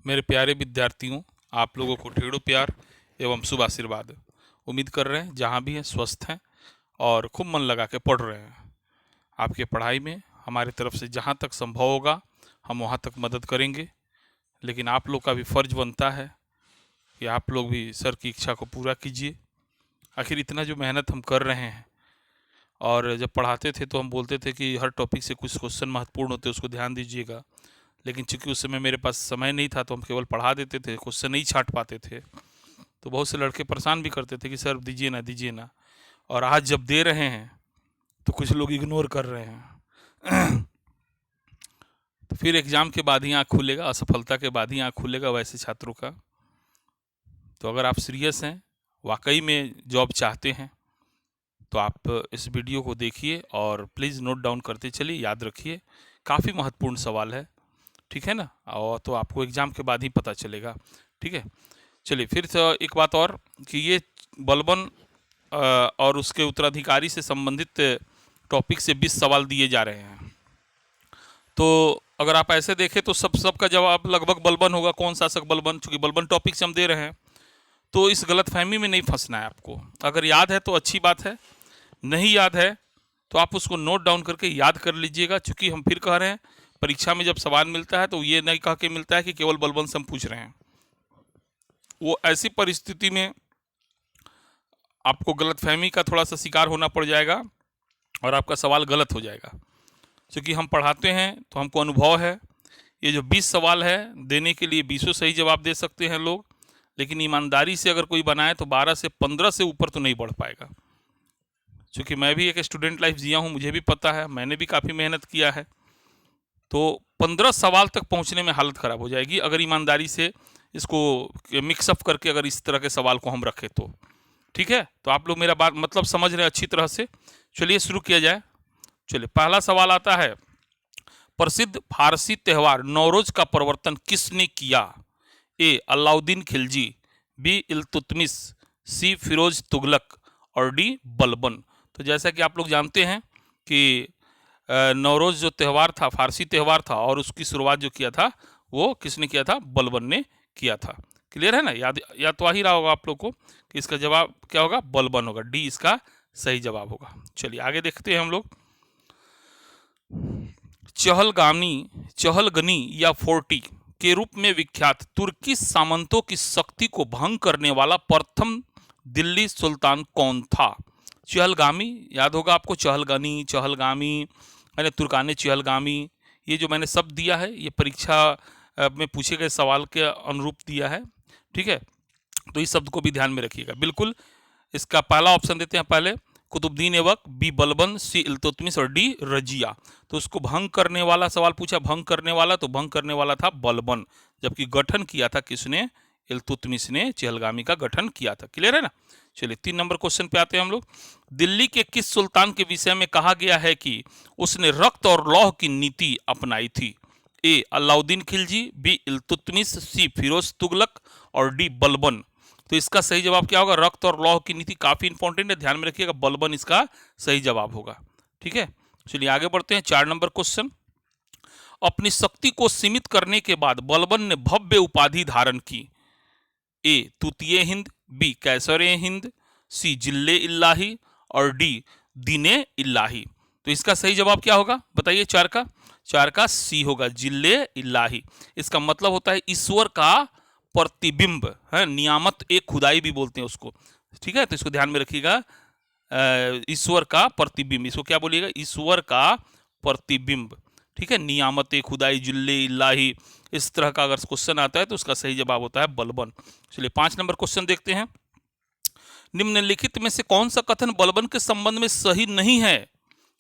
मेरे प्यारे विद्यार्थियों, आप लोगों को ढेरों प्यार एवं शुभ आशीर्वाद। उम्मीद कर रहे हैं जहाँ भी हैं स्वस्थ हैं और खूब मन लगा के पढ़ रहे हैं। आपके पढ़ाई में हमारी तरफ से जहाँ तक संभव होगा हम वहाँ तक मदद करेंगे, लेकिन आप लोग का भी फ़र्ज बनता है कि आप लोग भी सर की इच्छा को पूरा कीजिए। आखिर इतना जो मेहनत हम कर रहे हैं, और जब पढ़ाते थे तो हम बोलते थे कि हर टॉपिक से कुछ क्वेश्चन महत्वपूर्ण होते हैं, उसको ध्यान दीजिएगा। लेकिन चूंकि उस समय मेरे पास समय नहीं था तो हम केवल पढ़ा देते थे, क्वेश्चन नहीं छांट पाते थे। तो बहुत से लड़के परेशान भी करते थे कि सर दीजिए ना दीजिए ना। और आज जब दे रहे हैं तो कुछ लोग इग्नोर कर रहे हैं। तो फिर एग्ज़ाम के बाद ही आँख खुलेगा, असफलता के बाद ही आँख खुलेगा वैसे छात्रों का। तो अगर आप सीरियस हैं, वाकई में जॉब चाहते हैं, तो आप इस वीडियो को देखिए और प्लीज़ नोट डाउन करते चलिए, याद रखिए। काफ़ी महत्वपूर्ण सवाल है, ठीक है ना। और तो आपको एग्ज़ाम के बाद ही पता चलेगा, ठीक है। चलिए फिर से एक बात और कि ये बलबन और उसके उत्तराधिकारी से संबंधित टॉपिक से 20 सवाल दिए जा रहे हैं। तो अगर आप ऐसे देखें तो सबका जवाब लगभग बलबन होगा। कौन शासक बलबन, चूँकि बलबन टॉपिक से हम दे रहे हैं, तो इस गलतफहमी में नहीं फंसना है आपको। अगर याद है तो अच्छी बात है, नहीं याद है तो आप उसको नोट डाउन करके याद कर लीजिएगा। चूँकि हम फिर कह रहे हैं, परीक्षा में जब सवाल मिलता है तो ये नहीं कह के मिलता है कि केवल बलबन से हम पूछ रहे हैं। वो ऐसी परिस्थिति में आपको गलतफहमी का थोड़ा सा शिकार होना पड़ जाएगा और आपका सवाल गलत हो जाएगा। क्योंकि हम पढ़ाते हैं तो हमको अनुभव है। ये जो 20 सवाल है, देने के लिए 20 सही जवाब दे सकते हैं लोग, लेकिन ईमानदारी से अगर कोई बनाए तो 12 से 15 से ऊपर तो नहीं बढ़ पाएगा। क्योंकि मैं भी एक स्टूडेंट लाइफ जिया हूँ, मुझे भी पता है, मैंने भी काफ़ी मेहनत किया है। तो 15 सवाल तक पहुँचने में हालत ख़राब हो जाएगी अगर ईमानदारी से इसको मिक्सअप करके अगर इस तरह के सवाल को हम रखें तो, ठीक है। तो आप लोग मेरा बात मतलब समझ रहे हैं अच्छी तरह से। चलिए शुरू किया जाए। चलिए पहला सवाल आता है, प्रसिद्ध फारसी त्यौहार नौरोज का प्रवर्तन किसने किया? ए अलाउद्दीन खिलजी, बी इल्तुतमिश, सी फिरोज तुगलक और डी बलबन। तो जैसा कि आप लोग जानते हैं कि नौरोज जो त्यौहार था फारसी त्यौहार था, और उसकी शुरुआत जो किया था वो किसने किया था? बलबन ने किया था। क्लियर है ना? याद तो आ ही रहा होगा आप लोग को कि इसका जवाब क्या होगा? बलबन होगा। डी इसका सही जवाब होगा। चलिए आगे देखते हैं हम लोग। चहलगनी या फोर्टी के रूप में विख्यात तुर्की सामंतों की शक्ति को भंग करने वाला प्रथम दिल्ली सुल्तान कौन था? चहलगामी याद होगा आपको, चहलगामी मैंने तुर्काने चहलगामी। ये जो मैंने शब्द दिया है ये परीक्षा में पूछे गए सवाल के अनुरूप दिया है, ठीक है। तो इस शब्द को भी ध्यान में रखिएगा। बिल्कुल इसका पहला ऑप्शन देते हैं पहले, कुतुबुद्दीन ऐबक, बी बलबन, सी इल्तुतमिश और डी रजिया। तो उसको भंग करने वाला सवाल पूछा, भंग करने वाला, तो भंग करने वाला था बलबन, जबकि गठन किया था किसने? इल्तुतमिश ने चहलगामी का गठन किया था। क्लियर है ना? चलिए 3 नंबर क्वेश्चन पे आते हैं हम लोग। दिल्ली के किस सुल्तान के विषय में कहा गया है कि उसने रक्त और लौह की नीति अपनाई थी? ए अलाउद्दीन खिलजी, बी इल्तुतमिश, सी फिरोज तुगलक और डी बलबन। तो इसका सही जवाब क्या होगा? रक्त और लौह की नीति काफी इंपॉर्टेंट है, ध्यान में रखिएगा। बलबन इसका सही जवाब होगा, ठीक है। चलिए आगे बढ़ते हैं। 4 नंबर क्वेश्चन। अपनी शक्ति को सीमित करने के बाद बलबन ने भव्य उपाधि धारण की। ए तूतीय हिंद, बी कैसरे हिंद, सी जिल्ले इल्लाही और डी दीने इल्लाही। तो इसका सही जवाब क्या होगा बताइए? 4 का सी होगा, जिल्ले इल्लाही। इसका मतलब होता है ईश्वर का प्रतिबिंब है, नियामत एक खुदाई भी बोलते हैं उसको, ठीक है। तो इसको ध्यान में रखिएगा, ईश्वर का प्रतिबिंब, इसको क्या बोलिएगा? ईश्वर का प्रतिबिंब, ठीक है। नियामत एक खुदाई, जिल्ले इल्लाही, इस तरह का अगर क्वेश्चन आता है तो उसका सही जवाब होता है बलबन। चलिए 5 नंबर क्वेश्चन देखते हैं। निम्नलिखित में से कौन सा कथन बलबन के संबंध में सही नहीं है?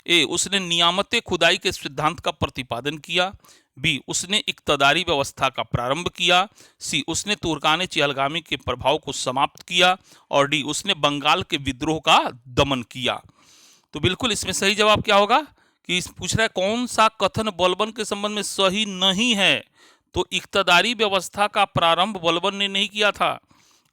ए उसने नियामत खुदाई के सिद्धांत का प्रतिपादन किया, बी उसने इक्तदारी व्यवस्था का प्रारंभ किया, सी उसने तुर्काने चहलगामी के प्रभाव को समाप्त किया और डी उसने बंगाल के विद्रोह का दमन किया। तो बिल्कुल इसमें सही जवाब क्या होगा कि पूछ रहा है कौन सा कथन बलबन के संबंध में सही नहीं है? तो इक्तदारी व्यवस्था का प्रारंभ बलबन ने नहीं किया था,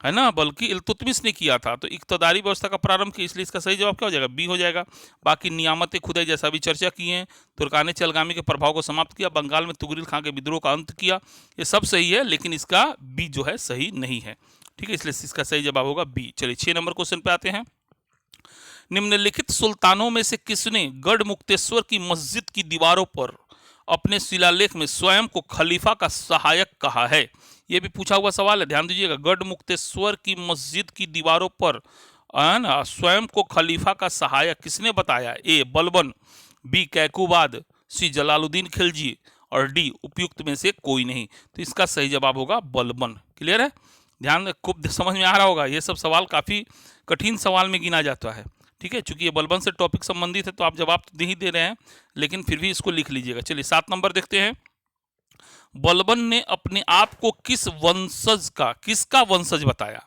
है ना, बल्कि इल्तुतमिश ने किया था। तो इक्तदारी व्यवस्था का प्रारंभ किया, इसलिए इसका सही जवाब क्या हो जाएगा, बी हो जाएगा। बाकी नियामत खुदाई जैसा भी चर्चा की है, तुर्काने चलगामी के प्रभाव को समाप्त किया, बंगाल में तुगरिल खां के विद्रोह का अंत किया, ये सब सही है, लेकिन इसका बी जो है सही नहीं है। ठीक है, इसलिए इसका सही जवाब होगा बी। चलिए 6 नंबर क्वेश्चन पे आते हैं। निम्नलिखित सुल्तानों में से किसने गढ़ मुक्तेश्वर की मस्जिद की दीवारों पर अपने शिलालेख में स्वयं को खलीफा का सहायक कहा है? यह भी पूछा हुआ सवाल है, ध्यान दीजिएगा। गढ़ मुक्तेश्वर की मस्जिद की दीवारों पर स्वयं को खलीफा का सहायक किसने बताया? ए बलबन, बी कैकुबाद, सी जलालुद्दीन खिलजी और डी उपयुक्त में से कोई नहीं। तो इसका सही जवाब होगा बलबन। क्लियर है, ध्यान खूब समझ में आ रहा होगा। ये सब सवाल काफी कठिन सवाल में गिना जाता है। ठीक है, चूंकि ये बलबन से टॉपिक संबंधित है तो आप जवाब तो दे ही दे रहे हैं, लेकिन फिर भी इसको लिख लीजिएगा। चलिए 7 नंबर देखते हैं। बलबन ने अपने आप को किसका वंशज बताया?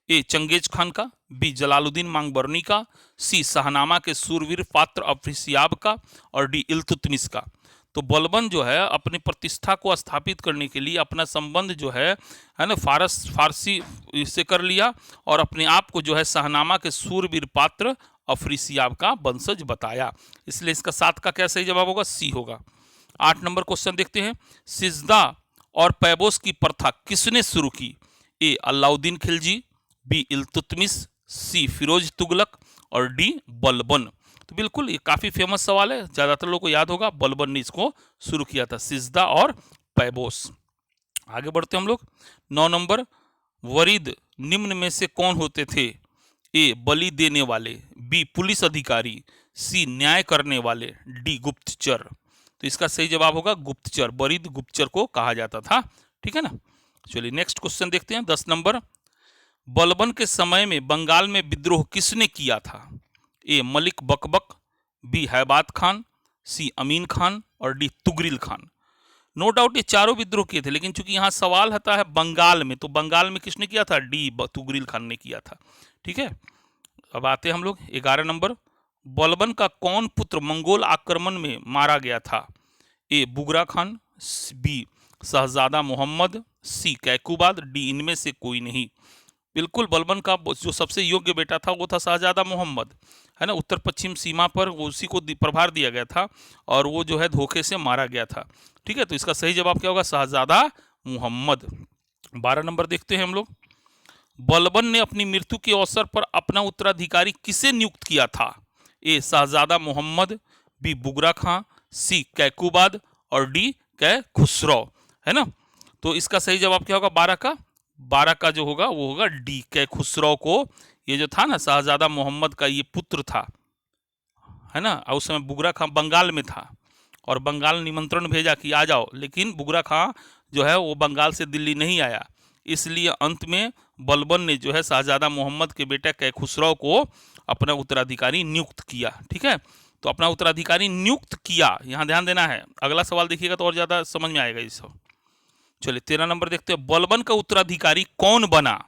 ए चंगेज खान का, बी जलालुद्दीन मांगबरनी का, सी शाहनामा के सूरवीर पात्र अफरीसियाब का और डी इल्तुतमिश का। तो बलबन जो है अपनी प्रतिष्ठा को स्थापित करने के लिए अपना संबंध जो है ना फारसी से कर लिया और अपने आप को जो है शाहनामा के सूरवीर पात्र अफरीसियाब का वंशज बताया। इसलिए इसका 7 का क्या सही जवाब होगा? सी होगा। 8 नंबर क्वेश्चन देखते हैं। सिजदा और पैबोस की प्रथा किसने शुरू की? ए अलाउद्दीन खिलजी, बी इल्तुतमिश, सी फिरोज तुगलक और डी बलबन। तो बिल्कुल ये काफी फेमस सवाल है, ज्यादातर लोगों को याद होगा। बलबन ने इसको शुरू किया था, सिजदा और पैबोस। आगे बढ़ते हम लोग। 9 नंबर, वरीद निम्न में से कौन होते थे? ए बलि देने वाले, बी पुलिस अधिकारी, सी न्याय करने वाले, डी गुप्तचर। तो इसका सही जवाब होगा गुप्तचर। वरीद गुप्तचर को कहा जाता था। ठीक है ना। चलिए नेक्स्ट क्वेश्चन देखते हैं। 10 नंबर, बलबन के समय में बंगाल में विद्रोह किसने किया था? A Malik Bakbak, B Haibat Khan, C Amin Khan और D Tughril Khan. No doubt ये चारों विद्रोह किए थे, लेकिन चूंकि यहाँ सवाल आता है बंगाल में, तो बंगाल में किसने किया था? डी तुगरिल खान ने किया था। ठीक है, अब आते हैं हम लोग 11 नंबर। बलबन का कौन पुत्र मंगोल आक्रमण में मारा गया था? ए बुगरा खान, बी शहजादा मोहम्मद, सी कैकुबाद, डी इनमें से कोई नहीं। बिल्कुल बलबन का जो सबसे योग्य बेटा था वो था शहजादा मोहम्मद, है ना। उत्तर पश्चिम सीमा पर उसी को प्रभार दिया गया था और वो जो है धोखे से मारा गया था। ठीक है, तो इसका सही जवाब क्या होगा? शहजादा मोहम्मद। 12 नंबर देखते हैं हम लोग। बलबन ने अपनी मृत्यु के अवसर पर अपना उत्तराधिकारी किसे नियुक्त किया था? ए शहजादा मोहम्मद, बी बुगरा खां, सी कैकुबाद और डी कै खुसरो, है ना। तो इसका सही जवाब क्या होगा? 12 का जो होगा वो होगा डी कै खुसरो को। ये जो था ना शहजादा मोहम्मद का ये पुत्र था, है ना। उस समय बुगरा खां बंगाल में था और बंगाल निमंत्रण भेजा कि आ जाओ, लेकिन बुगरा खां जो है वो बंगाल से दिल्ली नहीं आया। इसलिए अंत में बलबन ने जो है शहजादा मोहम्मद के बेटा कै खुसरो को अपना उत्तराधिकारी नियुक्त किया। ठीक है, तो अपना उत्तराधिकारी नियुक्त किया, यहाँ ध्यान देना है। अगला सवाल देखिएगा तो और ज्यादा समझ में आएगा इसको। चलिए 13 नंबर देखते हैं। बलबन का उत्तराधिकारी कौन बना?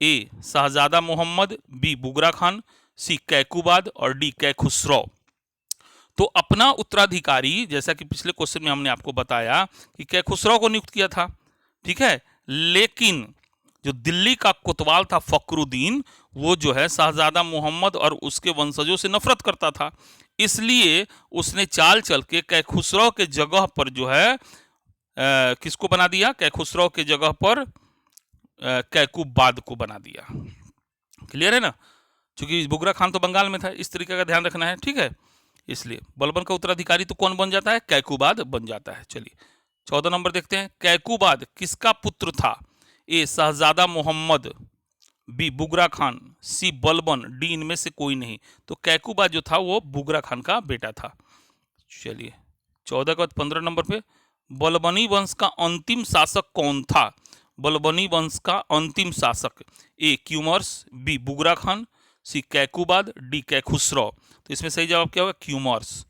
ए शहजादा मोहम्मद, बी बुगरा खान, सी कैकुबाद और डी कै खुसरो। तो अपना उत्तराधिकारी, जैसा कि पिछले क्वेश्चन में हमने आपको बताया कि कै खुसरो को नियुक्त किया था। ठीक है, लेकिन जो दिल्ली का कोतवाल था फखरुद्दीन, वो जो है शहजादा मोहम्मद और उसके वंशजों से नफरत करता था। इसलिए उसने चाल चल के कै खुसरो के जगह पर जो है किसको बना दिया? कै खुसरो के जगह पर कैकुबाद को बना दिया। क्लियर है ना, क्योंकि बुगरा खान तो बंगाल में था। इस तरीके का ध्यान रखना है। ठीक है, इसलिए बलबन का उत्तराधिकारी तो कौन बन जाता है? कैकुबाद बन जाता है। चलिए 14 नंबर देखते हैं। कैकुबाद किसका पुत्र था? ए शहजादा मोहम्मद, बी बुगरा खान, सी बलबन, डी इनमें से कोई नहीं। तो कैकुबाद जो था वो बुगरा खान का बेटा था। चलिए 14 के बाद 15 नंबर पे, बलबनी वंश का अंतिम शासक कौन था? बलबनी वंश का अंतिम शासक, ए क्यूमर्स, बी बुगरा खान, सी कैकुबाद, डी कै खुसरो। तो इसमें सही जवाब क्या होगा? क्यूमर्स।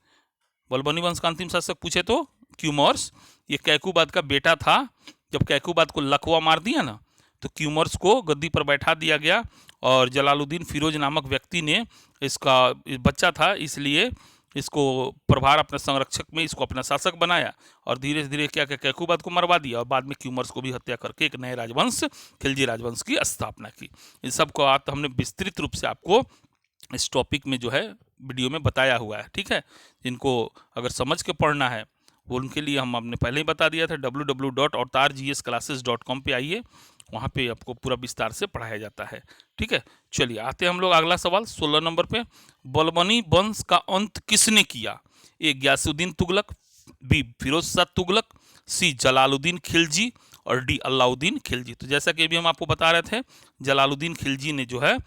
बलबनी वंश का अंतिम शासक पूछे तो क्यूमर्स। ये कैकुबाद का बेटा था। जब कैकुबाद को लकवा मार दिया ना, तो क्यूमर्स को गद्दी पर बैठा दिया गया और जलालुद्दीन फिरोज नामक व्यक्ति ने, इसका बच्चा था इसलिए इसको प्रभार अपने संरक्षक में इसको अपना शासक बनाया और धीरे धीरे क्या क्या कैकुबाद को मरवा दिया और बाद में क्यूमर्स को भी हत्या करके एक नए राजवंश खिलजी राजवंश की स्थापना की। इन सब को आज हमने विस्तृत रूप से आपको इस टॉपिक में जो है वीडियो में बताया हुआ है। ठीक है, जिनको अगर समझ के पढ़ना है वो उनके लिए हमने पहले ही बता दिया था, www.avrgsclasses.com पे आइए, वहाँ पे आपको पूरा विस्तार से पढ़ाया जाता है। ठीक है, चलिए आते हैं हम लोग अगला सवाल 16 नंबर पे। बलबनी वंश का अंत किसने किया? ए गयासुद्दीन तुगलक, बी फिरोज शाह तुगलक, सी जलालुद्दीन खिलजी और डी अलाउद्दीन खिलजी। तो जैसा कि अभी हम आपको बता रहे थे, जलालुद्दीन खिलजी ने जो है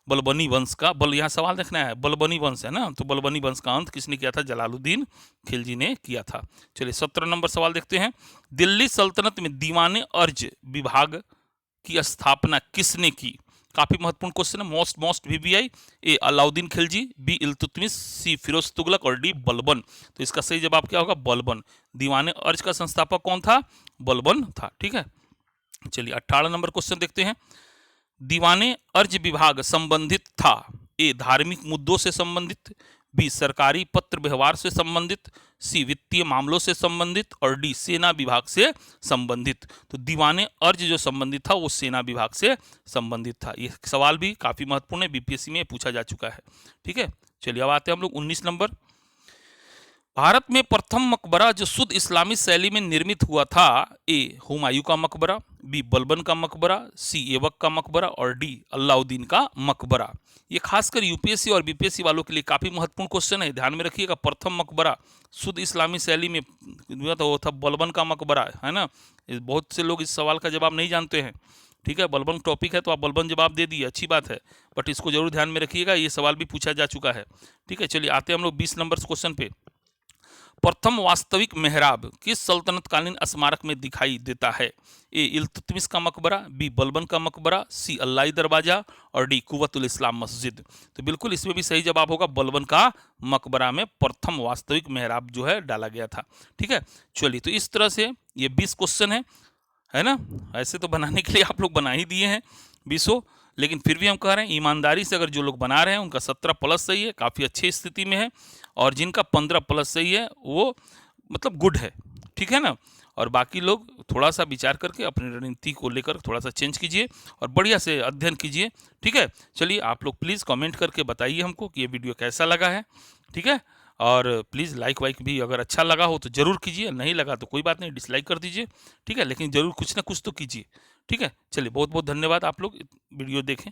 बलबनी वंश का यहाँ सवाल देखना है, बलबनी वंश है ना, तो बलबनी वंश का अंत किसने किया था? जलालुद्दीन खिलजी ने किया था। चलिए 17 नंबर सवाल देखते हैं। दिल्ली सल्तनत में दीवाने अर्ज विभाग की स्थापना किसने की? काफी महत्वपूर्ण क्वेश्चन है, मोस्ट वीवीआई। ए अलाउद्दीन खिलजी, बी इल्तुतमिश, सी फिरोज तुगलक और डी बलबन। तो इसका सही जवाब क्या होगा? बलबन। दीवाने अर्ज का संस्थापक कौन था? बलबन था। ठीक है, चलिए 18 नंबर क्वेश्चन देखते हैं। दीवाने अर्ज विभाग संबंधित था? ए धार्मिक मुद्दों से संबंधित, बी सरकारी पत्र व्यवहार से संबंधित, सी वित्तीय मामलों से संबंधित और डी सेना विभाग से संबंधित। तो दीवाने अर्ज जो संबंधित था वो सेना विभाग से संबंधित था। ये सवाल भी काफी महत्वपूर्ण है, बीपीएससी में पूछा जा चुका है। ठीक है, चलिए अब आते हैं हम लोग 19 नंबर। भारत में प्रथम मकबरा जो शुद्ध इस्लामी शैली में निर्मित हुआ था? ए हुमायूं का मकबरा, बी बलबन का मकबरा, सी ऐबक का मकबरा और डी अलाउद्दीन का मकबरा। ये खासकर यूपीएससी और बीपीएससी वालों के लिए काफी महत्वपूर्ण क्वेश्चन है, ध्यान में रखिएगा। प्रथम मकबरा शुद्ध इस्लामी शैली में तो वो था बलबन का मकबरा, है ना। बहुत से लोग इस सवाल का जवाब नहीं जानते हैं। ठीक है, बलबन टॉपिक है तो आप बलबन जवाब दे दिए, अच्छी बात है, बट इसको जरूर ध्यान में रखिएगा, ये सवाल भी पूछा जा चुका है। ठीक है, चलिए आते हैं हम लोग 20 नंबर क्वेश्चन पे। प्रथम वास्तविक मेहराब किस सल्तनतकालीन स्मारक में दिखाई देता है? ए इल्तुतमिश का मकबरा, बी बलबन का मकबरा, सी अल्लाई दरवाजा और डी कुव्वतुल इस्लाम मस्जिद। तो बिल्कुल इसमें भी सही जवाब होगा, बलबन का मकबरा में प्रथम वास्तविक मेहराब जो है डाला गया था। ठीक है, चलिए तो इस तरह से ये 20 क्वेश्चन है ना। ऐसे तो बनाने के लिए आप लोग बना ही दिए हैं 20, लेकिन फिर भी हम कह रहे हैं ईमानदारी से अगर जो लोग बना रहे हैं उनका 17 प्लस सही है, काफ़ी अच्छी स्थिति में है, और जिनका 15 प्लस सही है वो मतलब गुड है। ठीक है ना, और बाकी लोग थोड़ा सा विचार करके अपनी रणनीति को लेकर थोड़ा सा चेंज कीजिए और बढ़िया से अध्ययन कीजिए। ठीक है, चलिए आप लोग प्लीज़ कमेंट करके बताइए हमको कि ये वीडियो कैसा लगा है। ठीक है, और प्लीज़ लाइक वाइक भी अगर अच्छा लगा हो तो ज़रूर कीजिए, नहीं लगा तो कोई बात नहीं, डिसलाइक कर दीजिए। ठीक है, लेकिन ज़रूर कुछ ना कुछ तो कीजिए। ठीक है, चलिए बहुत बहुत धन्यवाद, आप लोग वीडियो देखें।